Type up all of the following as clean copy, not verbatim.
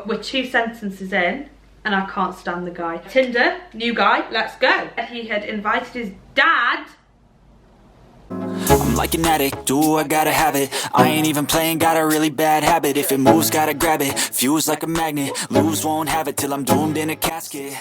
we're 2 sentences in and I can't stand the guy. Tinder, new guy, let's go. He had invited his dad. I'm like an addict, do I gotta have it. I ain't even playing, got a really bad habit. If it moves, gotta grab it, fuse like a magnet. Lose, won't have it till I'm doomed in a casket.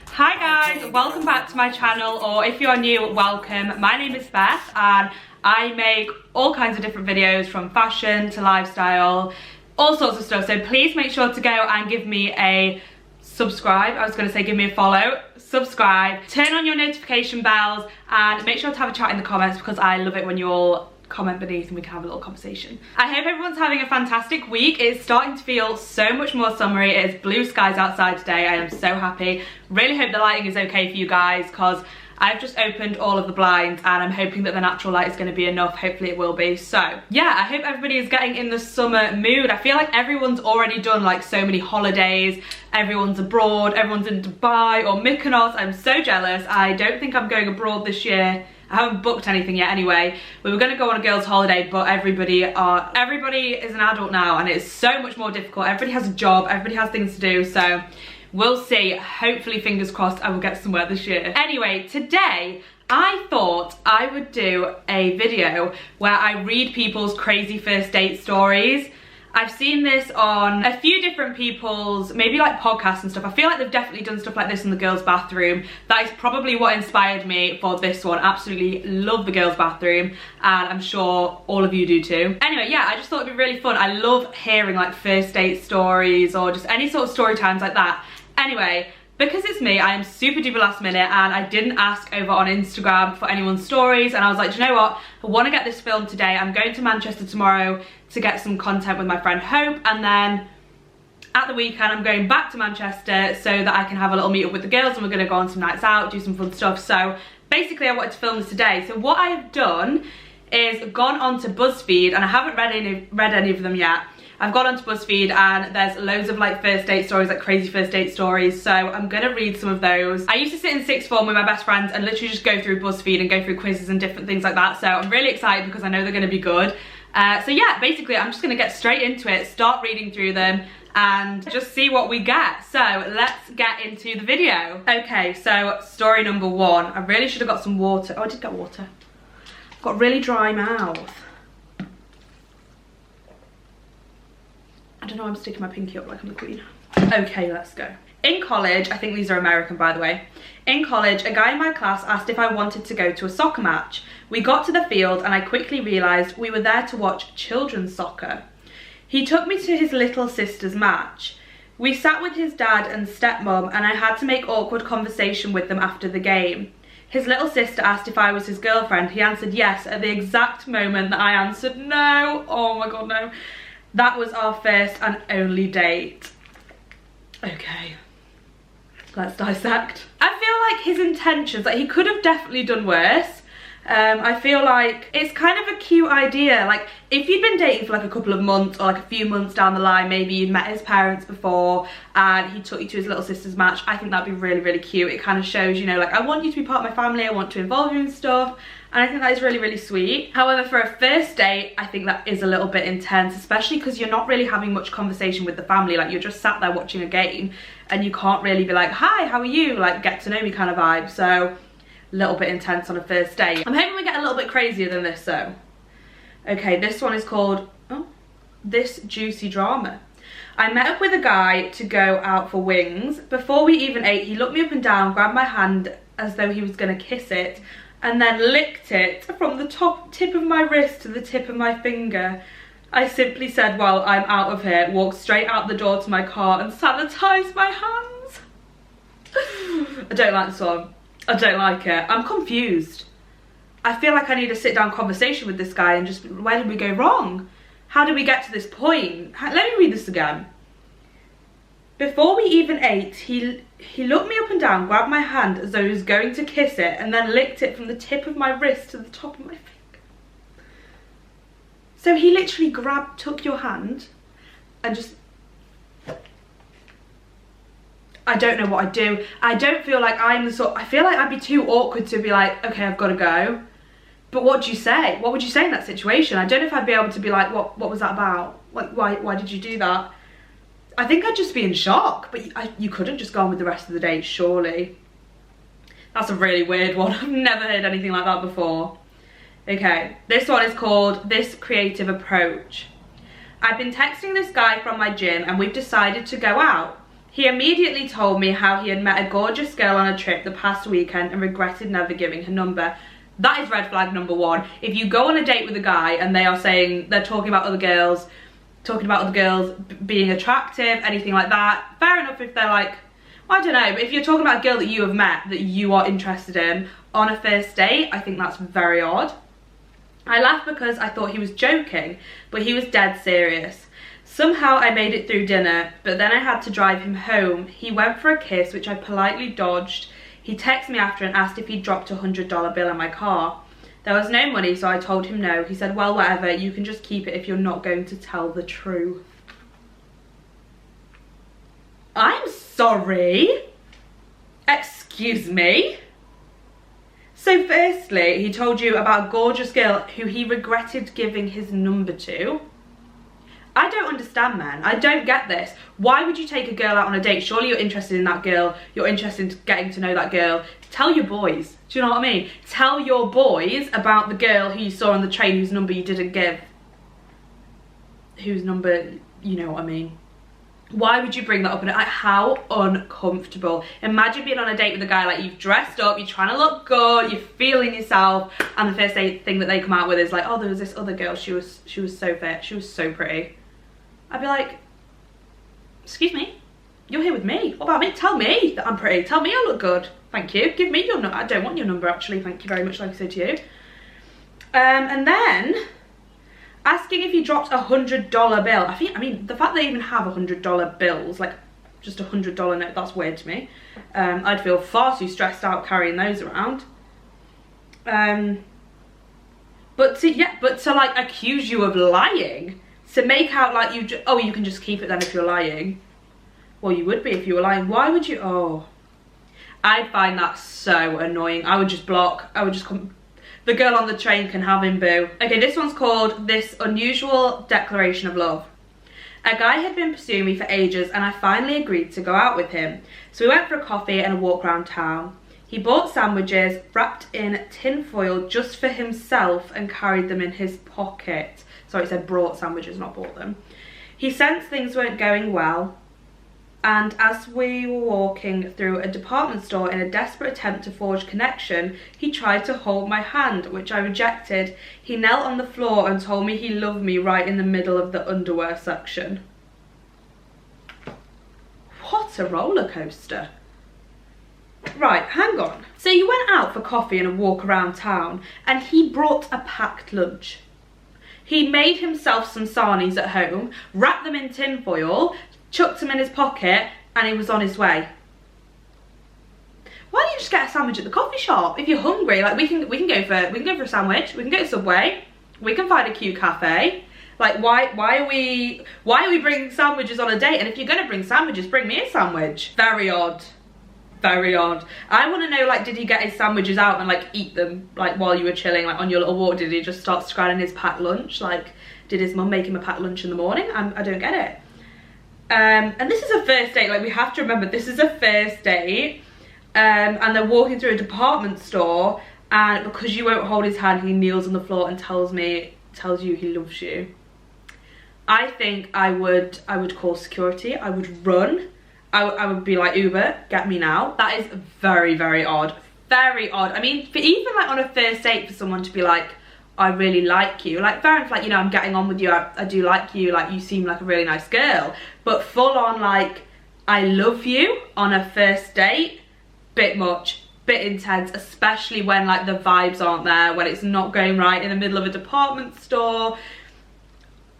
Hi guys, welcome back to my channel, or if you are new, welcome. My name is Beth and I make all kinds of different videos, from fashion to lifestyle, all sorts of stuff. So please make sure to go and give me a subscribe. I was going to say give me a follow. Subscribe, turn on your notification bells, and make sure to have a chat in the comments because I love it when you all comment beneath and we can have a little conversation. I hope everyone's having a fantastic week. It's starting to feel so much more summery. It is blue skies outside today. I am so happy. Really hope the lighting is okay for you guys because I've just opened all of the blinds and I'm hoping that the natural light is going to be enough. Hopefully it will be. So yeah, I hope everybody is getting in the summer mood. I feel like everyone's already done like so many holidays. Everyone's abroad, everyone's in Dubai or Mykonos. I'm so jealous. I don't think I'm going abroad this year. I haven't booked anything yet anyway. We were going to go on a girls' holiday, but everybody is an adult now and it's so much more difficult. Everybody has a job, everybody has things to do, so we'll see. Hopefully, fingers crossed, I will get somewhere this year. Anyway, today I thought I would do a video where I read people's crazy first date stories. I've seen this on a few different people's, maybe like podcasts and stuff. I feel like they've definitely done stuff like this in the girls' bathroom. That is probably what inspired me for this one. Absolutely love the girls' bathroom, and I'm sure all of you do too. Anyway, yeah, I just thought it'd be really fun. I love hearing like first date stories or just any sort of story times like that. Anyway, because it's me, I am super duper last minute and I didn't ask over on Instagram for anyone's stories, and I was like, do you know what? I want to get this filmed today. I'm going to Manchester tomorrow to get some content with my friend Hope, and then at the weekend I'm going back to Manchester so that I can have a little meet up with the girls and we're going to go on some nights out, do some fun stuff. So basically I wanted to film this today. So what I have done is gone onto BuzzFeed, and I haven't read any of them yet. I've gone onto BuzzFeed and there's loads of like first date stories, like crazy first date stories, so I'm gonna read some of those. I used to sit in sixth form with my best friends and literally just go through BuzzFeed and go through quizzes and different things like that, so I'm really excited because I know they're gonna be good. So yeah, basically I'm just gonna get straight into it, start reading through them and just see what we get. So let's get into the video. Okay, so story number 1. I really should have got some water. Oh, I did get water. I've got really dry mouth. I don't know why I'm sticking my pinky up like I'm the queen. Okay, let's go. In college, I think these are American by the way. In college, a guy in my class asked if I wanted to go to a soccer match. We got to the field and I quickly realised we were there to watch children's soccer. He took me to his little sister's match. We sat with his dad and stepmom and I had to make awkward conversation with them after the game. His little sister asked if I was his girlfriend. He answered yes at the exact moment that I answered no. Oh my god, no. That was our first and only date. Okay, let's dissect. I feel like his intentions, like he could have definitely done worse. I feel like it's kind of a cute idea. Like if you'd been dating for like a couple of months or like a few months down the line, maybe you'd met his parents before and he took you to his little sister's match, I think that'd be really, really cute. It kind of shows, you know, like I want you to be part of my family, I want to involve you in stuff. And I think that is really, really sweet. However, for a first date, I think that is a little bit intense, especially because you're not really having much conversation with the family. Like you're just sat there watching a game and you can't really be like, hi, how are you? Like get to know me kind of vibe. So a little bit intense on a first date. I'm hoping we get a little bit crazier than this though. Okay, this one is called, oh, This Juicy Drama. I met up with a guy to go out for wings. Before we even ate, he looked me up and down, grabbed my hand as though he was gonna kiss it, and then licked it from the tip of my wrist to the tip of my finger. I simply said, well, I'm out of here, walked straight out the door to my car and sanitized my hands. I don't like this one. I don't like it. I'm confused. I feel like I need a sit down conversation with this guy and just, where did we go wrong? How did we get to this point? Let me read this again. Before we even ate, he looked me up and down, grabbed my hand as though he was going to kiss it, and then licked it from the tip of my wrist to the top of my finger. So he literally took your hand and just... I don't know what I'd do. I don't feel like I'm the sort... I feel like I'd be too awkward to be like, okay, I've got to go. But what do you say? What would you say in that situation? I don't know if I'd be able to be like, what was that about? Like, why did you do that? I think I'd just be in shock, but you couldn't just go on with the rest of the date, surely. That's a really weird one. I've never heard anything like that before. Okay, this one is called This Creative Approach. I've been texting this guy from my gym and we've decided to go out. He immediately told me how he had met a gorgeous girl on a trip the past weekend and regretted never giving her number. That is red flag number one. If you go on a date with a guy and they are saying, they're talking about other girls being attractive, anything like that, fair enough if they're like, I don't know, but if you're talking about a girl that you have met that you are interested in on a first date, I think that's very odd. I laughed because I thought he was joking, but he was dead serious. Somehow I made it through dinner, but then I had to drive him home. He went for a kiss, which I politely dodged. He texted me after and asked if he'd dropped a $100 bill in my car. There was no money, so I told him no. He said, well, whatever, you can just keep it if you're not going to tell the truth. I'm sorry. Excuse me. So firstly, he told you about a gorgeous girl who he regretted giving his number to. I don't understand, man. I don't get this. Why would you take a girl out on a date? Surely you're interested in that girl. You're interested in getting to know that girl. Tell your boys. Do you know what I mean? Tell your boys about the girl who you saw on the train whose number you didn't give. Whose number, you know what I mean. Why would you bring that up? And like, how uncomfortable. Imagine being on a date with a guy, like you've dressed up, you're trying to look good, you're feeling yourself, and the first thing that they come out with is like, oh, there was this other girl, she was so fit, she was so pretty. I'd be like, excuse me, you're here with me. What about me? Tell me that I'm pretty. Tell me I look good. Thank you. Give me your number. I don't want your number actually. Thank you very much, like I said to you. And then asking if you dropped a $100 bill. I mean, the fact they even have $100 bills, like just a $100 note, that's weird to me. I'd feel far too stressed out carrying those around. But to like accuse you of lying, to make out like you can just keep it then if you're lying. Well, you would be if you were lying. Why would you? Oh, I'd find that so annoying. I would just block. I would just come. The girl on the train can have him, boo. Okay, this one's called This Unusual Declaration of Love. A guy had been pursuing me for ages and I finally agreed to go out with him. So we went for a coffee and a walk around town. He bought sandwiches wrapped in tin foil just for himself and carried them in his pocket. Sorry, it said brought sandwiches, not bought them. He sensed things weren't going well, and as we were walking through a department store in a desperate attempt to forge connection, he tried to hold my hand, which I rejected. He knelt on the floor and told me he loved me right in the middle of the underwear section. What a roller coaster. Right, hang on. So you went out for coffee and a walk around town, and he brought a packed lunch. He made himself some sarnies at home, wrapped them in tin foil, chucked them in his pocket, and he was on his way. Why don't you just get a sandwich at the coffee shop? If you're hungry, like we can go for a sandwich. We can go to Subway. We can find a cute cafe. Like why are we bringing sandwiches on a date? And if you're gonna bring sandwiches, bring me a sandwich. Very odd. Very odd. I want to know, like, did he get his sandwiches out and like eat them like while you were chilling, like on your little walk? Did he just start scanning his packed lunch? Like, did his mum make him a packed lunch in the morning? I don't get it. And this is a first date. Like, we have to remember this is a first date. And they're walking through a department store, and because you won't hold his hand, he kneels on the floor and tells you he loves you. I think I would call security. I would run. I would be like, Uber, get me now. That is very, very odd. Very odd. I mean, for even like on a first date for someone to be like, I really like you. Like, fair enough, like, you know, I'm getting on with you. I do like you. Like, you seem like a really nice girl. But full on, like, I love you on a first date, bit much, bit intense, especially when like the vibes aren't there, when it's not going right in the middle of a department store.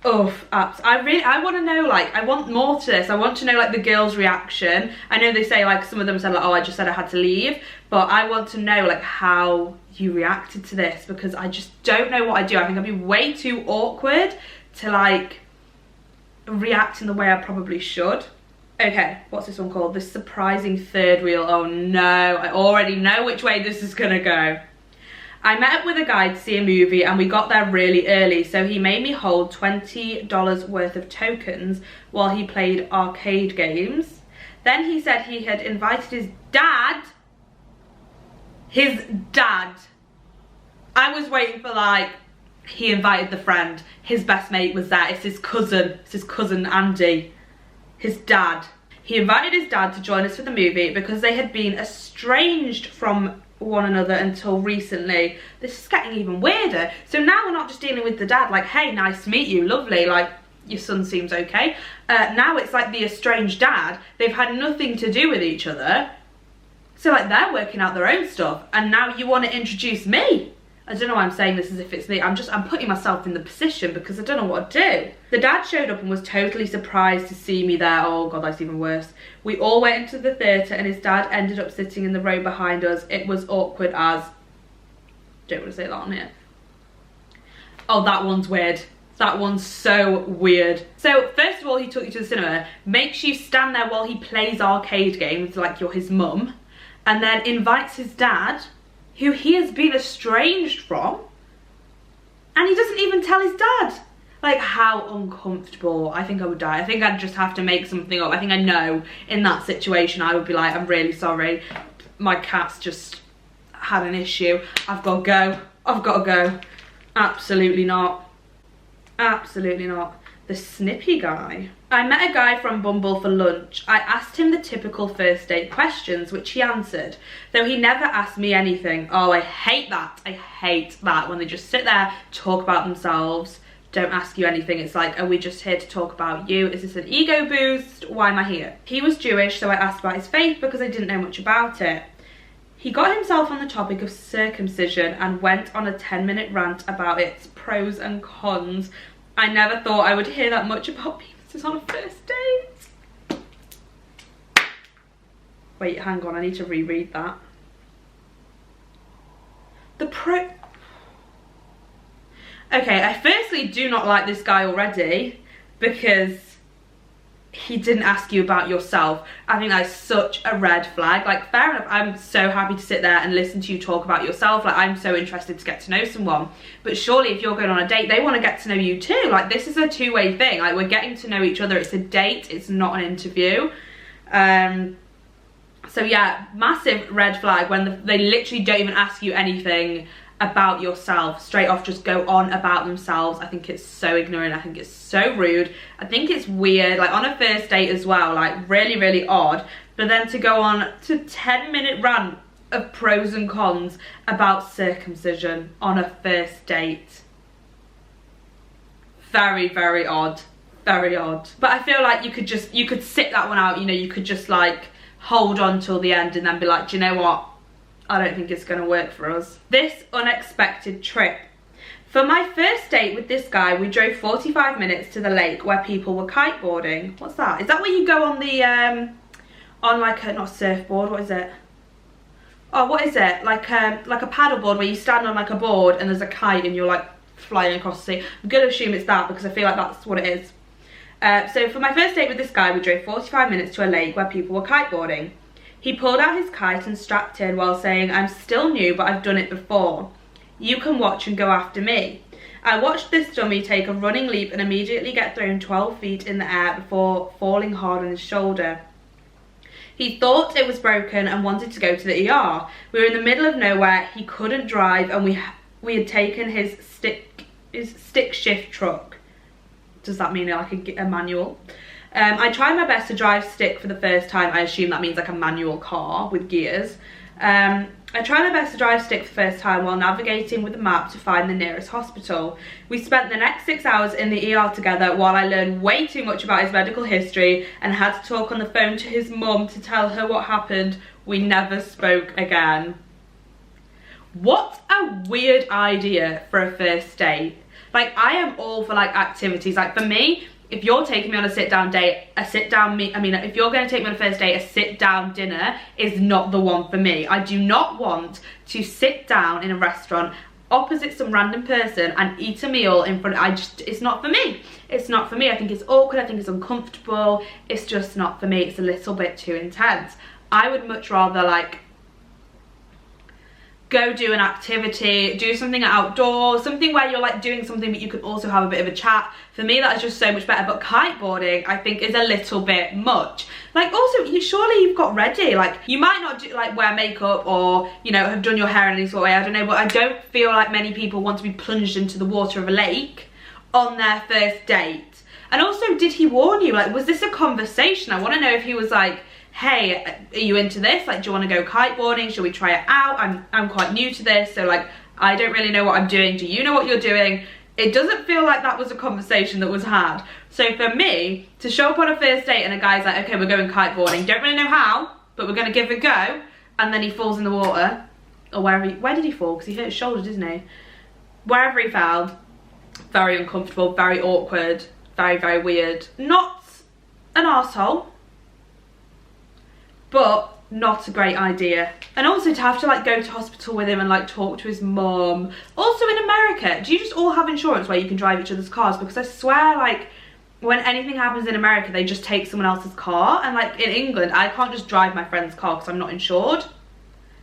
Oof, I want to know, like, I want more to this. I want to know, like, the girl's reaction. I know they say, like, some of them said, like, oh, I just said I had to leave. But I want to know, like, how you reacted to this, because I just don't know what I'd do. I think I'd be way too awkward to, like, react in the way I probably should. Okay, what's this one called? The Surprising Third Wheel. Oh, no. I already know which way this is going to go. I met up with a guy to see a movie and we got there really early, so he made me hold $20 worth of tokens while he played arcade games. Then he said he had invited his dad. I was waiting for like, he invited the friend, his best mate was there, it's his cousin Andy, his dad. He invited his dad to join us for the movie because they had been estranged from one another until recently. This is getting even weirder. So now we're not just dealing with the dad, like, hey, nice to meet you, lovely, like, your son seems okay. Now it's like the estranged dad. They've had nothing to do with each other. So like they're working out their own stuff and now you want to introduce me. I don't know why I'm saying this as if it's me. I'm putting myself in the position because I don't know what to do. The dad showed up and was totally surprised to see me there. Oh God, that's even worse. We all went into the theatre and his dad ended up sitting in the row behind us. It was awkward as... Don't want to say that on here. Oh, that one's weird. That one's so weird. So first of all, he took you to the cinema, makes you stand there while he plays arcade games like you're his mum, and then invites his dad, who he has been estranged from, and he doesn't even tell his dad. Like, how uncomfortable. I think I would die. I think I'd just have to make something up. I think I know in that situation I would be like, I'm really sorry, my cat's just had an issue, I've got to go, I've got to go. Absolutely not. Absolutely not. The snippy guy. I met a guy from Bumble for lunch. I asked him the typical first date questions, which he answered, though he never asked me anything. Oh, I hate that. I hate that when they just sit there, talk about themselves, don't ask you anything. It's like, are we just here to talk about you? Is this an ego boost? Why am I here? He was Jewish, so I asked about his faith because I didn't know much about it. He got himself on the topic of circumcision and went on a 10-minute rant about its pros and cons. I never thought I would hear that much about penises on a first date. Wait, hang on, I need to reread that. Okay, I firstly do not like this guy already because he didn't ask you about yourself. I think that's such a red flag. Like, fair enough, I'm so happy to sit there and listen to you talk about yourself. Like, I'm so interested to get to know someone. But surely if you're going on a date, they want to get to know you too. Like, this is a two-way thing. Like, we're getting to know each other. It's a date. It's not an interview. So yeah, massive red flag when they literally don't even ask you anything about yourself, straight off just go on about themselves. I think it's so ignorant. I think it's so rude. I think it's weird, like on a first date as well, like really, really odd. But then to go on to 10-minute rant of pros and cons about circumcision on a first date. Very, very odd. Very odd. But I feel like you could sit that one out, you know, you could just like hold on till the end and then be like, do you know what? I don't think it's going to work for us. This unexpected trip. For my first date with this guy, we drove 45 minutes to the lake where people were kiteboarding. What's that? Is that where you go on the, on like a, not a surfboard, what is it? Oh, what is it? Like a paddleboard where you stand on like a board and there's a kite and you're like flying across the sea. I'm going to assume it's that because I feel like that's what it is. So for my first date with this guy, we drove 45 minutes to a lake where people were kiteboarding. He pulled out his kite and strapped in while saying, I'm still new, but I've done it before. You can watch and go after me. I watched this dummy take a running leap and immediately get thrown 12 feet in the air before falling hard on his shoulder. He thought it was broken and wanted to go to the ER. We were in the middle of nowhere, he couldn't drive, and we had taken his stick shift truck. Does that mean like a manual? I tried my best to drive stick for the first time. I assume that means like a manual car with gears. I tried my best to drive stick for the first time while navigating with a map to find the nearest hospital. We spent the next 6 hours in the ER together while I learned way too much about his medical history and had to talk on the phone to his mum to tell her what happened. We never spoke again. What a weird idea for a first date. Like, I am all for like activities. Like for me, if you're taking me on a sit-down date, if you're going to take me on a first date, a sit-down dinner is not the one for me. I do not want to sit down in a restaurant opposite some random person and eat a meal in front of, it's not for me. It's not for me. I think it's awkward. I think it's uncomfortable. It's just not for me. It's a little bit too intense. I would much rather like go do an activity, do something outdoors, something where you're like doing something but you can also have a bit of a chat. For me, that is just so much better. But kiteboarding, I think, is a little bit much. Like, also, surely you've got ready. Like, you might not do, like, wear makeup or, you know, have done your hair in any sort of way, I don't know, but I don't feel like many people want to be plunged into the water of a lake on their first date. And also, did he warn you? Like, was this a conversation? I want to know if he was like, hey, are you into this? Like, do you want to go kiteboarding? Should we try it out? I'm quite new to this, so like, I don't really know what I'm doing. Do you know what you're doing? It doesn't feel like that was a conversation that was had. So for me, to show up on a first date and a guy's like, okay, we're going kiteboarding, don't really know how, but we're gonna give it a go, and then he falls in the water, or where did he fall? Because he hurt his shoulder, didn't he? Wherever he fell, very uncomfortable, very awkward, very, very weird. Not an arsehole, but not a great idea. And also to have to like go to hospital with him and like talk to his mum. Also in America, do you just all have insurance where you can drive each other's cars? Because I swear, like, when anything happens in America, they just take someone else's car. And like in England, I can't just drive my friend's car because I'm not insured.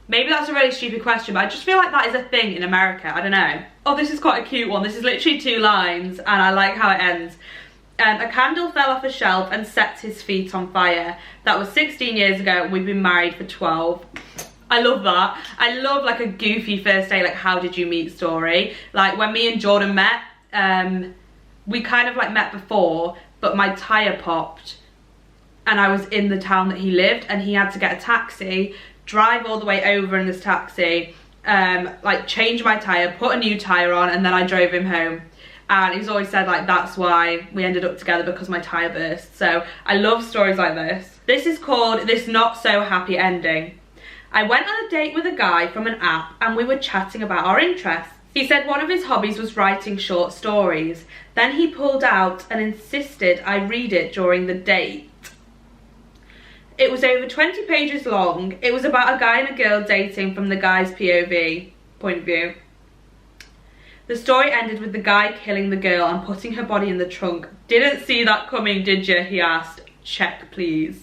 Maybe that's a really stupid question, but I just feel like that is a thing in America. I don't know. Oh, this is quite a cute one. This is literally 2 lines and I like how it ends. A candle fell off a shelf and set his feet on fire. That was 16 years ago and we've been married for 12. I love that. I love like a goofy first date, like how did you meet story. Like when me and Jordan met, we kind of like met before, but my tyre popped and I was in the town that he lived and he had to get a taxi, drive all the way over in this taxi, like change my tyre, put a new tyre on, and then I drove him home. And he's always said like that's why we ended up together, because my tyre burst. So I love stories like this. This is called This Not So Happy Ending. I went on a date with a guy from an app and we were chatting about our interests. He said one of his hobbies was writing short stories. Then he pulled out and insisted I read it during the date. It was over 20 pages long. It was about a guy and a girl dating from the guy's POV, point of view. The story ended with the guy killing the girl and putting her body in the trunk. Didn't see that coming, did you? He asked. Check, please.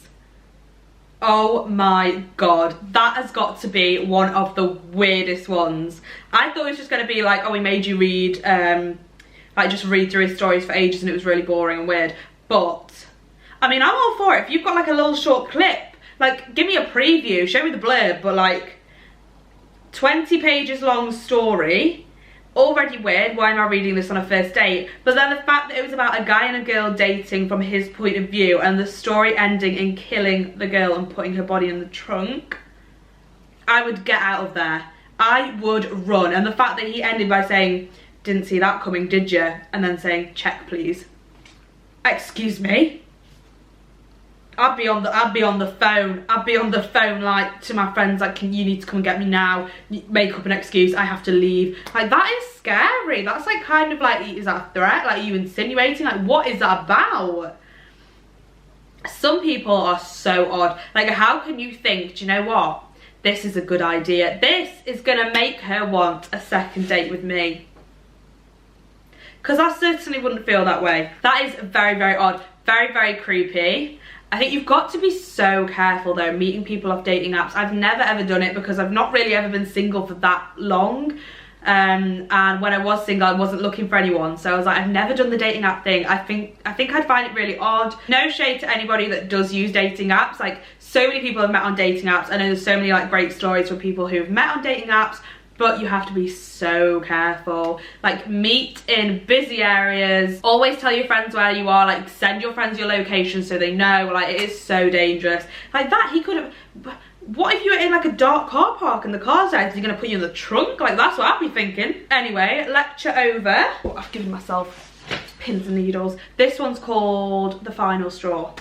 Oh my god, that has got to be one of the weirdest ones. I thought it was just going to be like, oh, we made you read, like just read through his stories for ages and it was really boring and weird. But, I mean, I'm all for it. If you've got like a little short clip, like give me a preview, show me the blurb, but like 20 pages long story, already weird. Why am I reading this on a first date? But then the fact that it was about a guy and a girl dating from his point of view and the story ending in killing the girl and putting her body in the trunk, I would get out of there. I would run. And the fact that he ended by saying, didn't see that coming, did you? And then saying, check please. Excuse me? I'd be on the phone like to my friends, like, you need to come and get me now, make up an excuse, I have to leave. Like, that is scary. That's like kind of like, is that a threat? Like, you insinuating? Like, what is that about? Some people are so odd. Like, how can you think, do you know what? This is a good idea. This is gonna make her want a second date with me. Because I certainly wouldn't feel that way. That is very, very odd. Very, very creepy. I think you've got to be so careful though, meeting people off dating apps. I've never ever done it because I've not really ever been single for that long. And when I was single, I wasn't looking for anyone. So I was like, I've never done the dating app thing. I think I'd find it really odd. No shade to anybody that does use dating apps. Like, so many people have met on dating apps. I know there's so many like great stories from people who've met on dating apps, but you have to be so careful. Like, meet in busy areas, always tell your friends where you are, like send your friends your location so they know. Like, it is so dangerous. Like that, he could have, what if you were in like a dark car park and the car's out, is he gonna put you in the trunk? Like, that's what I'd be thinking. Anyway, lecture over. Oh, I've given myself pins and needles. This one's called The Final Straw.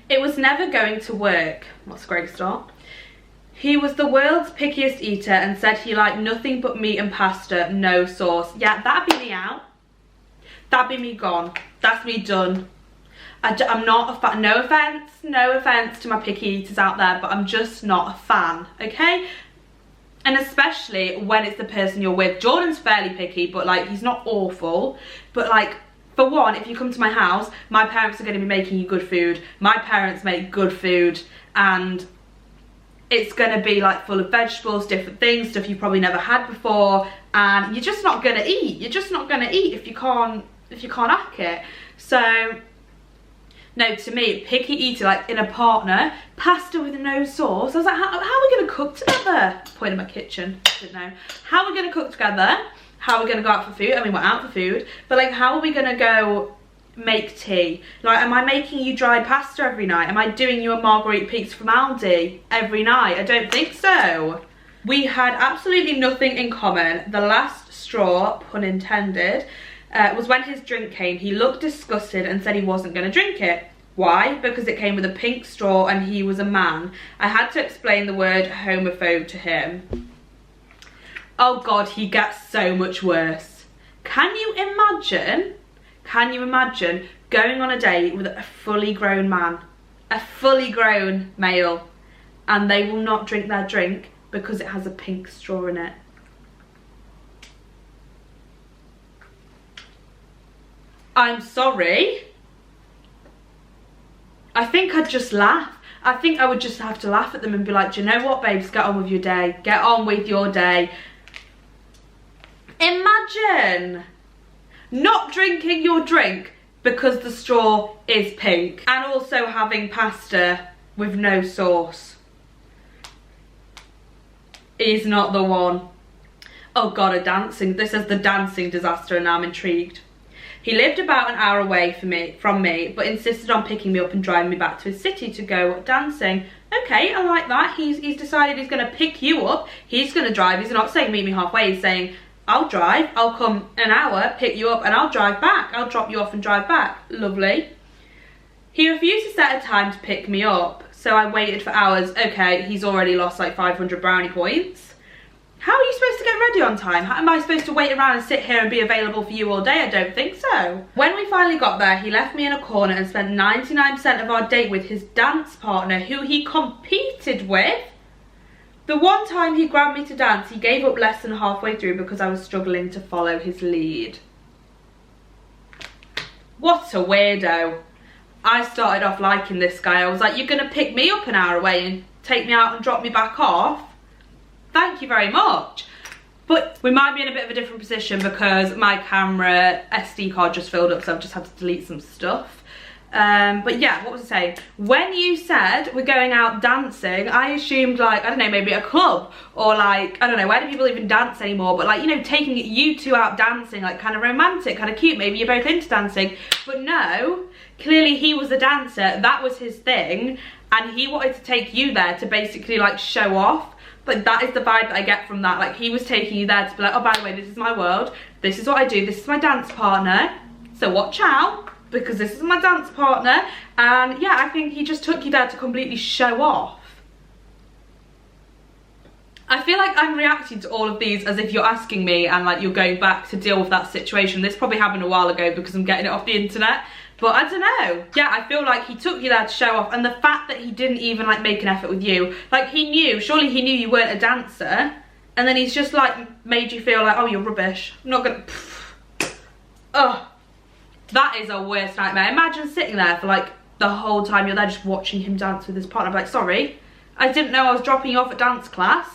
It was never going to work. That's a great start. He was the world's pickiest eater and said he liked nothing but meat and pasta, no sauce. Yeah, that'd be me out. That'd be me gone. That's me done. I'm not a fan. No offense to my picky eaters out there, but I'm just not a fan, okay? And especially when it's the person you're with. Jordan's fairly picky, but like, he's not awful. But like, for one, if you come to my house, my parents are going to be making you good food. My parents make good food, and it's going to be like full of vegetables, different things, stuff you probably never had before, and you're just not going to eat. You're just not going to eat if you can't hack it. So no, to me, picky eater, like in a partner, pasta with no sauce. I was like, how are we going to cook together? Point in my kitchen, didn't know. How are we going to cook together? How are we going to go out for food? I mean, we're out for food, but like, how are we going to go make tea? Like, am I making you dry pasta every night? Am I doing you a margherita pizza from Aldi every night? I don't think so. We had absolutely nothing in common. The last straw, pun intended, was when his drink came. He looked disgusted and said he wasn't going to drink it. Why? Because it came with a pink straw and he was a man. I had to explain the word homophobe to him. Oh God, he gets so much worse. Can you imagine going on a date with a fully grown man, a fully grown male, and they will not drink their drink because it has a pink straw in it? I'm sorry. I think I'd just laugh. I think I would just have to laugh at them and be like, do you know what, babes, get on with your day. Get on with your day. Imagine not drinking your drink because the straw is pink, and also having pasta with no sauce. Is not the one. Oh God, this is the dancing disaster, and I'm intrigued. He lived about an hour away from me, but insisted on picking me up and driving me back to his city to go dancing. Okay, I like that. He's decided he's going to pick you up. He's going to drive. He's not saying meet me halfway. He's saying, I'll drive, I'll come an hour, pick you up, and I'll drive back. I'll drop you off and drive back. Lovely. He refused to set a time to pick me up, so I waited for hours. Okay, he's already lost like 500 brownie points. How are you supposed to get ready on time? How am I supposed to wait around and sit here and be available for you all day? I don't think so. When we finally got there, he left me in a corner and spent 99% of our date with his dance partner, who he competed with. The one time he grabbed me to dance, he gave up less than halfway through because I was struggling to follow his lead. What a weirdo. I started off liking this guy. I was like, you're going to pick me up an hour away and take me out and drop me back off? Thank you very much. But we might be in a bit of a different position because my camera SD card just filled up, so I've just had to delete some stuff. But yeah, what was I saying? When you said we're going out dancing, I assumed like, I don't know, maybe a club, or like, I don't know, where do people even dance anymore? But like, you know, taking you two out dancing, like kind of romantic, kind of cute, maybe you're both into dancing. But no, clearly he was a dancer, that was his thing, and he wanted to take you there to basically like show off. Like, that is the vibe that I get from that. Like, he was taking you there to be like, oh, by the way, this is my world, this is what I do, this is my dance partner, so watch out, because this is my dance partner. And yeah, I think he just took you there to completely show off. I feel like I'm reacting to all of these as if you're asking me and like you're going back to deal with that situation. This probably happened a while ago because I'm getting it off the internet. But I don't know. Yeah, I feel like he took you there to show off, and the fact that he didn't even like make an effort with you. Like, he knew, surely he knew you weren't a dancer, and then he's just like made you feel like, oh, you're rubbish. I'm not gonna, ugh. That is a worst nightmare. Imagine sitting there for like the whole time you're there just watching him dance with his partner. I'm like, sorry, I didn't know I was dropping you off at dance class.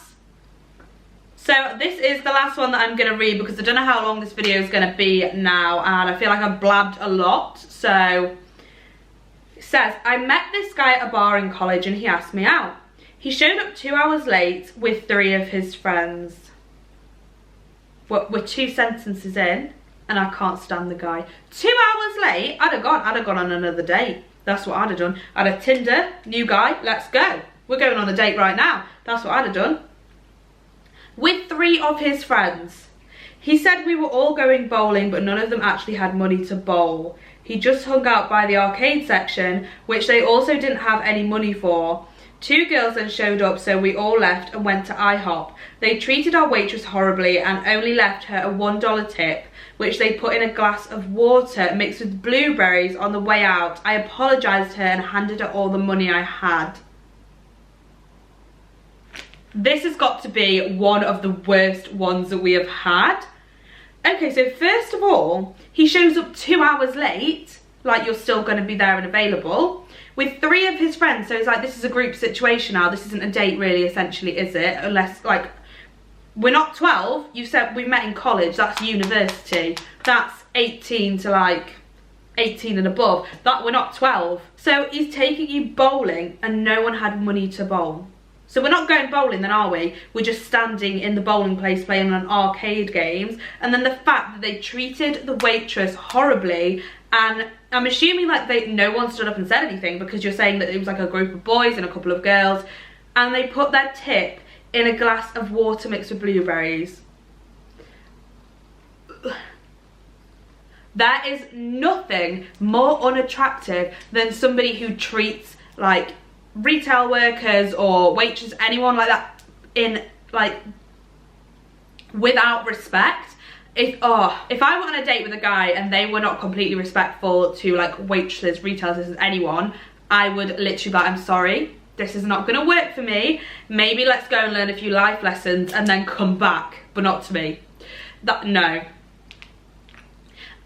So this is the last one that I'm going to read because I don't know how long this video is going to be now, and I feel like I've blabbed a lot. So it says, I met this guy at a bar in college and he asked me out. He showed up 2 hours late with 3 of his friends. We're 2 sentences in and I can't stand the guy. 2 hours late? I'd have gone on another date. That's what I'd have done. I'd have Tinder, new guy, let's go. We're going on a date right now. That's what I'd have done. With 3 of his friends. He said we were all going bowling, but none of them actually had money to bowl. He just hung out by the arcade section, which they also didn't have any money for. 2 girls then showed up, so we all left and went to IHOP. They treated our waitress horribly and only left her a $1 tip, which they put in a glass of water mixed with blueberries on the way out. I apologised to her and handed her all the money I had. This has got to be one of the worst ones that we have had. Okay, so first of all, he shows up 2 hours late, like you're still going to be there and available, with 3 of his friends. So it's like, this is a group situation now. This isn't a date really, essentially, is it? Unless, like, we're not 12. You said we met in college. That's university. That's 18 to like 18 and above. That we're not 12. So he's taking you bowling and no one had money to bowl. So we're not going bowling then, are we? We're just standing in the bowling place playing on arcade games. And then the fact that they treated the waitress horribly, and I'm assuming like no one stood up and said anything, because you're saying that it was like a group of boys and a couple of girls, and they put their tip in a glass of water mixed with blueberries. There is nothing more unattractive than somebody who treats like retail workers or waitresses, anyone like that, in like without respect. If I went on a date with a guy and they were not completely respectful to like waitresses, retail assistants, anyone, I would literally be like, I'm sorry, this is not gonna work for me. Maybe let's go and learn a few life lessons and then come back, but not to me. No.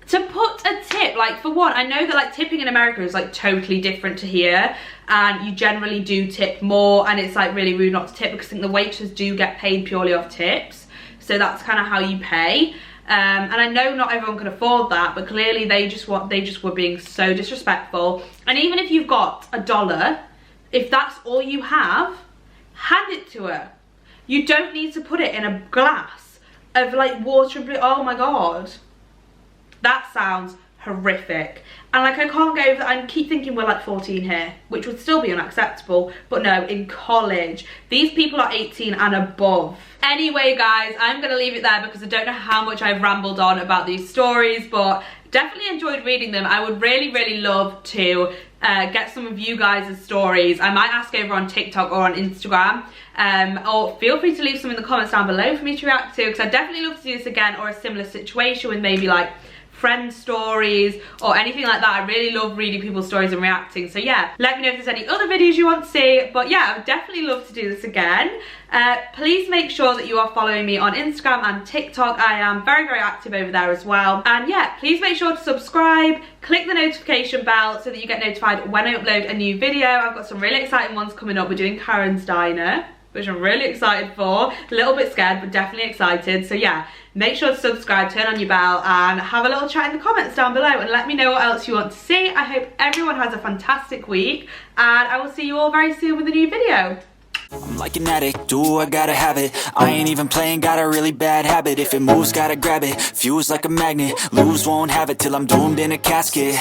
To put a tip, like, for one, I know that like tipping in America is like totally different to here, and you generally do tip more, and it's like really rude not to tip, because I think the waitresses do get paid purely off tips, so that's kind of how you pay. And I know not everyone can afford that, but clearly they just were being so disrespectful. And even if you've got $1, if that's all you have, hand it to her. You don't need to put it in a glass of like water and blue. Oh my god. That sounds horrific. And like, I can't go over that. I keep thinking we're like 14 here, which would still be unacceptable, but no, in college these people are 18 and above. Anyway guys, I'm gonna leave it there because I don't know how much I've rambled on about these stories, but definitely enjoyed reading them. I would really love to get some of you guys' stories. I might ask over on TikTok or on Instagram, or feel free to leave some in the comments down below for me to react to, because I definitely love to do this again, or a similar situation with maybe like friend stories or anything like that. I really love reading people's stories and reacting. So yeah, let me know if there's any other videos you want to see. But yeah, I would definitely love to do this again. Please make sure that you are following me on Instagram and TikTok. I am very active over there as well. And yeah, please make sure to subscribe, click the notification bell so that you get notified when I upload a new video. I've got some really exciting ones coming up. We're doing Karen's Diner, which I'm really excited for. A little bit scared, but definitely excited. So yeah, make sure to subscribe, turn on your bell, and have a little chat in the comments down below and let me know what else you want to see. I hope everyone has a fantastic week, and I will see you all very soon with a new video. I'm like an addict, do I gotta have it. I ain't even playing, got a really bad habit. If it moves, gotta grab it. Fuse like a magnet, lose, won't have it till I'm doomed in a casket.